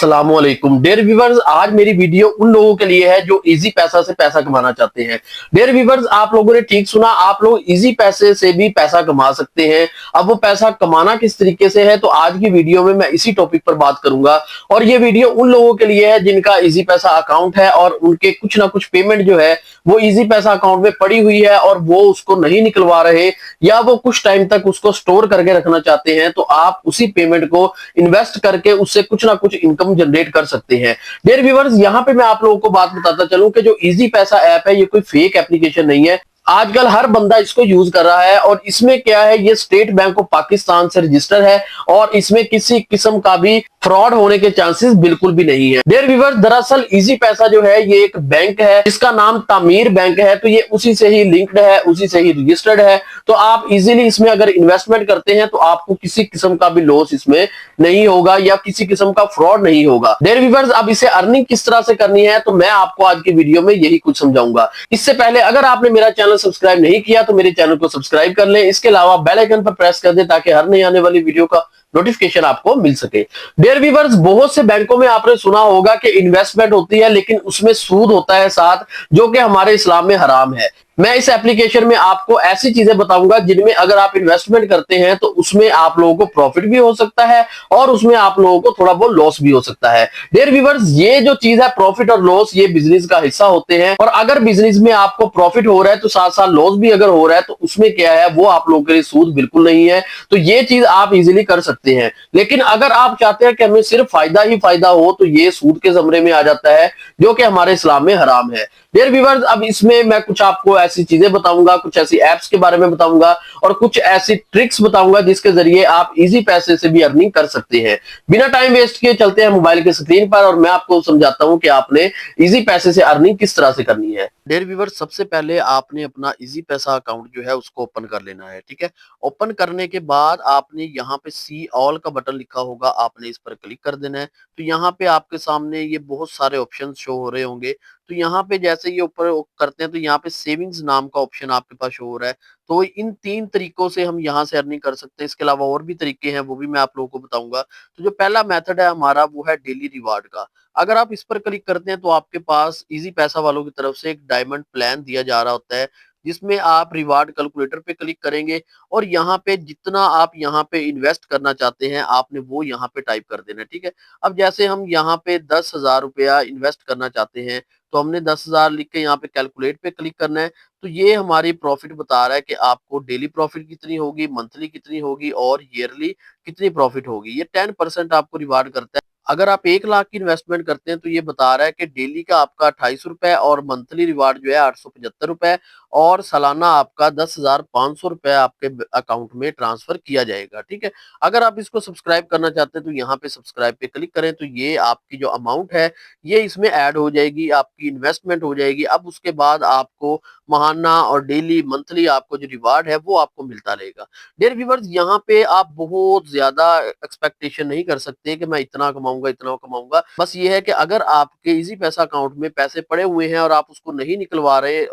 अस्सलामुअलैकुम dear viewers. आज मेरी वीडियो उन लोगों के लिए है जो इजी पैसा से पैसा कमाना चाहते हैं। डियर व्यूवर्स, आप लोगों ने ठीक सुना, आप लोग इजी पैसे से भी पैसा कमा सकते हैं। अब वो पैसा कमाना किस तरीके से है, तो आज की वीडियो में मैं इसी टॉपिक पर बात करूंगा। और ये वीडियो उन लोगों के लिए है जिनका इजी पैसा अकाउंट है और उनके कुछ ना कुछ पेमेंट जो है वो इजी पैसा अकाउंट में पड़ी हुई है और वो उसको नहीं निकलवा रहे, या वो कुछ टाइम तक उसको स्टोर करके रखना चाहते हैं। तो आप उसी पेमेंट को इन्वेस्ट करके उससे कुछ ना कुछ इनकम जनरेट कर सकते हैं। डियर व्यूअर्स, यहाँ पे मैं आप लोगों को बात बताता चलूं कि जो इजी पैसा ऐप है ये कोई फेक एप्लीकेशन नहीं है। आजकल हर बंदा इसको यूज कर रहा है और इसमें क्या है, ये स्टेट बैंक ऑफ पाकिस्तान से रजिस्टर है और इसमें किसी किस्म का भी फ्रॉड होने के चांसेस बिल्कुल भी नहीं है। डियर व्यूअर्स, दरअसल इजी पैसा जो है ये एक बैंक है जिसका नाम तामीर बैंक है, तो ये उसी से ही लिंक्ड है, उसी से ही रजिस्टर्ड है। तो आप इजीली इसमें अगर इन्वेस्टमेंट करते हैं तो आपको किसी किस्म का भी लॉस इसमें नहीं होगा या किसी किस्म का फ्रॉड नहीं होगा। डियर व्यूअर्स, अब इसे अर्निंग किस तरह से करनी है तो मैं आपको आज की वीडियो में यही कुछ समझाऊंगा। इससे पहले अगर आपने मेरा चैनल सब्सक्राइब नहीं किया तो मेरे चैनल को सब्सक्राइब कर लें। इसके अलावा बेल आइकन पर प्रेस कर दें ताकि हर नई आने वाली वीडियो का नोटिफिकेशन आपको मिल सके। डियर व्यूअर्स, बहुत से बैंकों में आपने सुना होगा कि इन्वेस्टमेंट होती है लेकिन उसमें सूद होता है साथ, जो कि हमारे इस्लाम में हराम है। मैं इस एप्लीकेशन में आपको ऐसी चीजें बताऊंगा जिनमें अगर आप इन्वेस्टमेंट करते हैं तो उसमें आप लोगों को प्रॉफिट भी हो सकता है और उसमें आप लोगों को थोड़ा बहुत लॉस भी हो सकता है। डियर व्यूअर्स, ये जो चीज है प्रॉफिट और लॉस, ये बिजनेस का हिस्सा होते हैं और अगर बिजनेस में आपको प्रॉफिट हो रहा है तो साथ साथ लॉस भी अगर हो रहा है तो उसमें क्या है, वो आप लोगों के लिए सूद बिल्कुल नहीं है। तो ये चीज आप इजीली कर सकते हैं। लेकिन अगर आप चाहते हैं कि हमें सिर्फ फायदा ही फायदा हो तो ये सूद के जमरे में आ जाता है, जो कि हमारे इस्लाम में हराम है। डियर व्यूअर्स, अब इसमें मैं कुछ आपको ऐसी चीजें बताऊंगा, कुछ ऐसी एप्स के बारे में बताऊंगा और कुछ ऐसी ट्रिक्स बताऊंगा जिसके जरिए आप इजी पैसे से भी अर्निंग कर सकते हैं। बिना टाइम वेस्ट किए चलते हैं मोबाइल की स्क्रीन पर और मैं आपको समझाता हूं कि आपने इजी पैसे से अर्निंग किस तरह से करनी है। डियर व्यूअर्स, सबसे पहले आपने अपना इजी पैसा अकाउंट जो है उसको ओपन कर लेना है। ठीक है, ओपन करने के बाद आपने यहाँ पे सी ऑल का बटन लिखा होगा, आपने इस पर क्लिक कर देना है। तो यहाँ पे आपके सामने ये बहुत सारे ऑप्शन शो हो रहे होंगे। तो यहाँ पे जैसे ये ऊपर करते हैं तो यहाँ पे सेविंग्स नाम का ऑप्शन आपके पास शो हो रहा है। तो इन 3 तरीकों से हम यहाँ से अर्निंग कर सकते हैं। इसके अलावा और भी तरीके हैं, वो भी मैं आप लोगों को बताऊंगा। तो जो पहला मेथड है हमारा वो है डेली रिवार्ड का। अगर आप इस पर क्लिक करते हैं तो आपके पास इजी पैसा वालों की तरफ से एक डायमंड प्लान दिया जा रहा होता है, जिसमें आप रिवार्ड कैलकुलेटर पे क्लिक करेंगे और यहाँ पे जितना आप यहाँ पे इन्वेस्ट करना चाहते हैं आपने वो यहाँ पे टाइप कर देना है। ठीक है, अब जैसे हम यहाँ पे 10,000 रुपया इन्वेस्ट करना चाहते हैं तो हमने 10,000 लिख के यहाँ पे कैलकुलेट पे क्लिक करना है। तो ये हमारी प्रॉफिट बता रहा है कि आपको डेली प्रॉफिट कितनी होगी, मंथली कितनी होगी और ईयरली कितनी प्रॉफिट होगी। ये 10% आपको रिवार्ड करता है। अगर आप 1 लाख की इन्वेस्टमेंट करते हैं तो ये बता रहा है कि डेली का आपका 2800 रुपए और मंथली रिवार्ड जो है 875 रुपए और सालाना आपका 10,500 रुपए आपके अकाउंट में ट्रांसफर किया जाएगा। ठीक है, अगर आप इसको सब्सक्राइब करना चाहते हैं तो यहाँ पे सब्सक्राइब पे क्लिक करें तो ये आपकी जो अमाउंट है ये इसमें ऐड हो जाएगी, आपकी इन्वेस्टमेंट हो जाएगी। अब उसके बाद आपको महाना और डेली मंथली आपको जो रिवार्ड है वो आपको मिलता रहेगा। डियर व्यूअर्स, यहाँ पे आप बहुत ज्यादा एक्सपेक्टेशन नहीं कर सकते कि मैं इतना कमाऊंगा इतना कमाऊंगा। बस ये है कि अगर आपके इजी पैसा अकाउंट में पैसे पड़े हुए हैं और आप उसको नहीं निकलवा रहे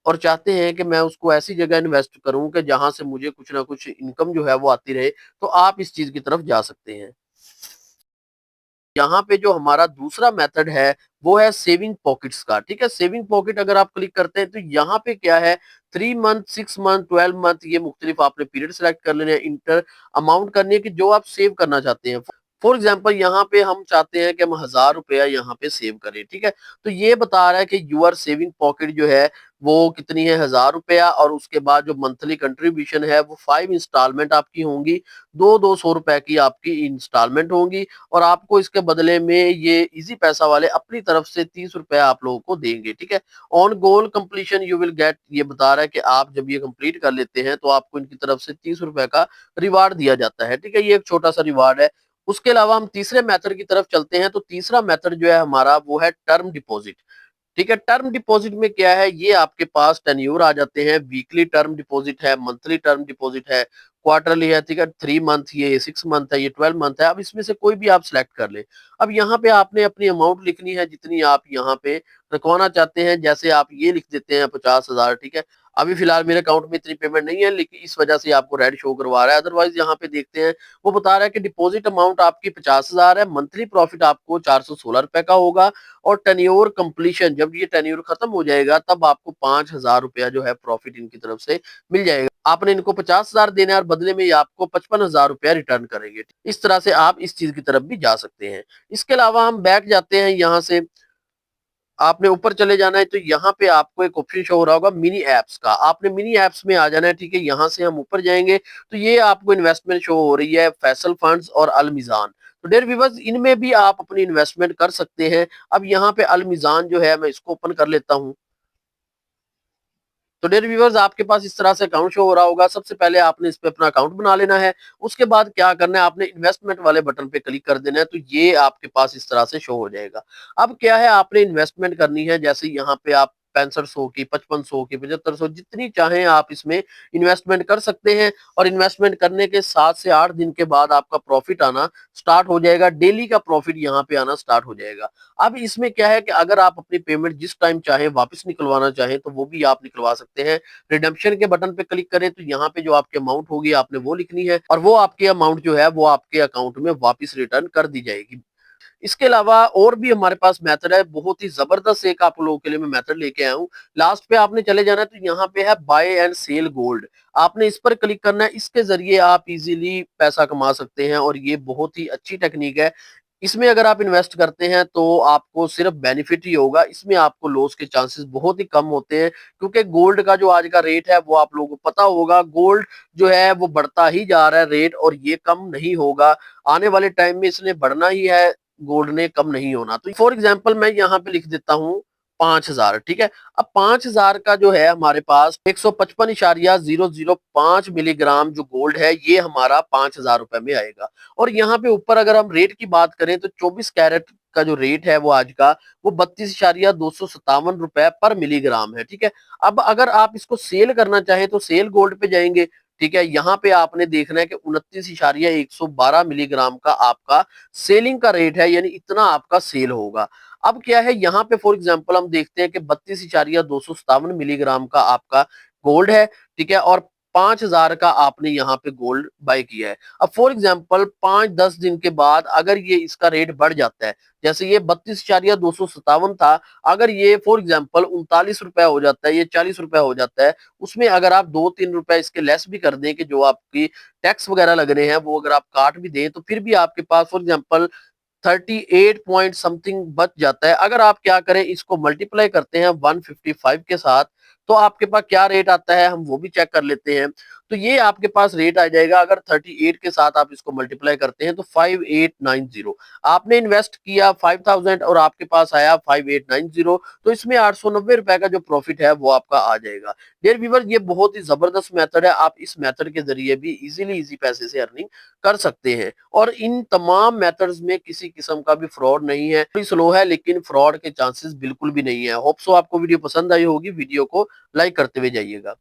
और चाहते हैं कि मैं उसको ऐसी जगह इन्वेस्ट करूं कि जहां से मुझे कुछ ना कुछ इनकम जो है वो आती रहे, तो आप इस चीज की तरफ जा सकते हैं। यहाँ पे जो हमारा दूसरा मेथड है वो है सेविंग पॉकेट्स का। ठीक है, सेविंग पॉकेट अगर आप क्लिक करते हैं तो यहाँ पे क्या है, 3 मंथ, 6 मंथ, 12 मंथ, ये मुख्तलिफ आपने पीरियड सेलेक्ट कर लेने हैं, इंटर अमाउंट करनी है कि जो आप सेव करना चाहते हैं। फॉर एग्जाम्पल यहाँ पे हम चाहते हैं कि हम 1,000 रुपया यहाँ पे सेव करें। ठीक है, तो ये बता रहा है कि यूर सेविंग पॉकेट जो है वो कितनी है, 1,000 रुपया, और उसके बाद जो मंथली कंट्रीब्यूशन है वो 5 इंस्टॉलमेंट आपकी होंगी, 2-200 रुपए की आपकी इंस्टॉलमेंट होंगी और आपको इसके बदले में ये इजी पैसा वाले अपनी तरफ से 30 रुपए आप लोगों को देंगे। ठीक है, on goal completion you will get, ये बता रहा है कि आप जब ये कंप्लीट कर लेते हैं तो आपको इनकी तरफ से 30 रुपए का रिवार्ड दिया जाता है। ठीक है, ये एक छोटा सा रिवार्ड है। उसके अलावा हम तीसरे मेथड की तरफ चलते हैं। तो तीसरा मेथड जो है हमारा वो है टर्म डिपॉजिट। ठीक है, टर्म डिपॉजिट में क्या है, ये आपके पास टेन्योर आ जाते हैं। वीकली टर्म डिपॉजिट है, मंथली टर्म डिपॉजिट है, क्वार्टरली है। ठीक है, 3 मंथ, ये 6 मंथ है, ये 12 मंथ है। अब इसमें से कोई भी आप सिलेक्ट कर ले। अब यहाँ पे आपने अपनी अमाउंट लिखनी है जितनी आप यहाँ पे रखवाना चाहते हैं। जैसे आप ये लिख देते हैं 50,000। ठीक है, अभी फिलहाल मेरे अकाउंट में इतनी पेमेंट नहीं है, लेकिन इस वजह से आपको रेड शो करवा रहा है। अदरवाइज यहाँ पे देखते हैं, वो बता रहा है कि डिपॉजिट अमाउंट आपकी 50,000 है, मंथली प्रॉफिट आपको 416 रुपए का होगा, और टेन्योर कंप्लीशन, जब ये टेन्योर खत्म हो जाएगा तब आपको 5,000 रुपया जो है प्रॉफिट इनकी तरफ से मिल जाएगा। आपने इनको 50,000 देना है और बदले में ये आपको 55,000 रुपया रिटर्न करेंगे। इस तरह से आप इस चीज की तरफ भी जा सकते हैं। इसके अलावा हम बैक जाते हैं, यहाँ से आपने ऊपर चले जाना है, तो यहाँ पे आपको एक ऑप्शन शो हो रहा होगा मिनी एप्स का। आपने मिनी एप्स में आ जाना है, ठीक है। यहाँ से हम ऊपर जाएंगे तो ये आपको इन्वेस्टमेंट शो हो रही है, फैसल फंड्स और अलमिजान। तो डियर व्यूअर्स, इनमें भी आप अपनी इन्वेस्टमेंट कर सकते हैं। अब यहाँ पे अलमिजान जो है, मैं इसको ओपन कर लेता हूँ। तो डियर व्यूअर्स, आपके पास इस तरह से अकाउंट शो हो रहा होगा। सबसे पहले आपने इस पे अपना अकाउंट बना लेना है। उसके बाद क्या करना है, आपने इन्वेस्टमेंट वाले बटन पे क्लिक कर देना है, तो ये आपके पास इस तरह से शो हो जाएगा। अब क्या है, आपने इन्वेस्टमेंट करनी है, जैसे यहाँ पे आप 6500 की, 5500 की, 7500, जितनी चाहें आप इसमें इन्वेस्टमेंट कर सकते हैं। और इन्वेस्टमेंट करने के 7 से 8 दिन के बाद आपका प्रॉफिट आना स्टार्ट हो जाएगा। डेली का प्रॉफिट यहाँ पे आना स्टार्ट हो जाएगा। अब इसमें क्या है कि अगर आप अपनी पेमेंट जिस टाइम चाहे वापस निकलवाना चाहें तो वो भी आप निकलवा सकते हैं। रिडेम्पशन के बटन पे क्लिक करें तो यहाँ पे जो आपकी अमाउंट होगी आपने वो लिखनी है, और वो आपकी अमाउंट जो है वो आपके अकाउंट में वापस रिटर्न कर दी जाएगी। इसके अलावा और भी हमारे पास मेथड है, बहुत ही जबरदस्त एक आप लोगों के लिए मैं मेथड लेके आया हूँ। लास्ट पे आपने चले जाना है, तो यहाँ पे है बाय एंड सेल गोल्ड। आपने इस पर क्लिक करना है। इसके जरिए आप इजीली पैसा कमा सकते हैं, और ये बहुत ही अच्छी टेक्निक है। इसमें अगर आप इन्वेस्ट करते हैं तो आपको सिर्फ बेनिफिट ही होगा, इसमें आपको लॉस के चांसेस बहुत ही कम होते हैं। क्योंकि गोल्ड का जो आज का रेट है वो आप लोगों को पता होगा, गोल्ड जो है वो बढ़ता ही जा रहा है रेट, और ये कम नहीं होगा। आने वाले टाइम में इसने बढ़ना ही है, गोल्ड ने कम नहीं होना। तो फॉर एग्जाम्पल मैं यहाँ पे लिख देता हूँ 5,000, ठीक है। अब 5,000 का जो है हमारे पास 155.005 मिलीग्राम जो गोल्ड है, ये हमारा 5,000 रुपए में आएगा। और यहाँ पे ऊपर अगर हम रेट की बात करें तो 24 कैरेट का जो रेट है वो आज का, वो 32,257 रुपए पर मिलीग्राम है, ठीक है। अब अगर आप इसको सेल करना चाहें तो सेल गोल्ड पे जाएंगे, ठीक है। यहाँ पे आपने देखना है कि 29,112 मिलीग्राम का आपका सेलिंग का रेट है, यानी इतना आपका सेल होगा। अब क्या है, यहाँ पे फॉर एग्जांपल हम देखते हैं कि 32,257 मिलीग्राम का आपका गोल्ड है, ठीक है। और 5,000 का आपने यहाँ पे गोल्ड बाय किया है। अब फॉर एग्जांपल 5-10 दिन के बाद अगर ये इसका रेट बढ़ जाता है, जैसे ये 32,257 था, अगर ये फॉर एग्जांपल 39 रुपए हो जाता है, ये 40 रुपए हो जाता है, उसमें अगर आप 2-3 रुपए इसके लेस भी कर दें कि जो आपकी टैक्स वगैरह लग रहे हैं वो अगर आप काट भी दें, तो फिर भी आपके पास फॉर एग्जांपल 38 पॉइंट समथिंग बच जाता है। अगर आप क्या करें, इसको मल्टीप्लाई करते हैं 155 के साथ, तो आपके पास क्या रेट आता है हम वो भी चेक कर लेते हैं। तो ये आपके पास रेट आ जाएगा, अगर 38 के साथ आप इसको मल्टीप्लाई करते हैं तो 5890। आपने इन्वेस्ट किया 5,000 और आपके पास आया 5890, तो इसमें 890 रुपए का जो प्रॉफिट है वो आपका आ जाएगा। डियर व्यूअर, ये बहुत ही जबरदस्त मेथड है। आप इस मेथड के जरिए भी इजी पैसे से अर्निंग कर सकते हैं, और इन तमाम मेथड्स में किसी किस्म का भी फ्रॉड नहीं है। थोड़ी स्लो है लेकिन फ्रॉड के चांसेस बिल्कुल भी नहीं है। होप सो आपको वीडियो पसंद आई होगी, वीडियो को लाइक करते हुए जाइएगा।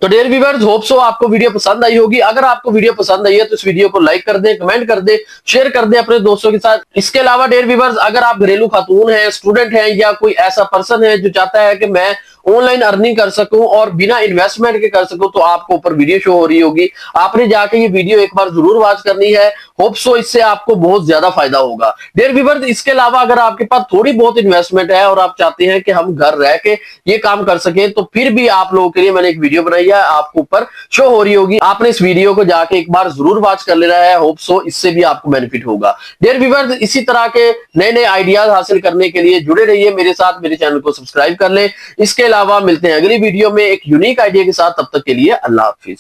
तो डियर व्यूअर्स, होप सो आपको वीडियो पसंद आई होगी। अगर आपको वीडियो पसंद आई है तो इस वीडियो को लाइक कर दें, कमेंट कर दें, शेयर कर दें अपने दोस्तों के साथ। इसके अलावा डियर व्यूअर्स, अगर आप घरेलू खातून हैं, स्टूडेंट हैं, या कोई ऐसा पर्सन है जो चाहता है कि मैं ऑनलाइन अर्निंग कर सकूं और बिना इन्वेस्टमेंट के कर सकूं, तो आपको ऊपर वीडियो शो हो रही होगी, आपने जाके ये वीडियो एक बार जरूर वॉच करनी है। होप सो इससे आपको बहुत ज्यादा फायदा होगा। डियर व्यूअर्स, इसके अलावा अगर आपके पास थोड़ी बहुत इन्वेस्टमेंट है और आप चाहते हैं कि हम घर रह के ये काम कर सकें, तो फिर भी आप लोगों के लिए मैंने एक वीडियो बनाई है, आपको ऊपर शो हो रही होगी। आपने इस वीडियो को जाके एक बार जरूर वॉच कर लेना है। होप सो इससे भी आपको बेनिफिट होगा। डियर व्यूअर्स, इसी तरह के नए नए आइडियाज हासिल करने के लिए जुड़े रहिए मेरे साथ, मेरे चैनल को सब्सक्राइब कर लें। इसके अलावा मिलते हैं अगली वीडियो में एक यूनिक आइडिया के साथ। तब तक के लिए अल्लाह हाफिज।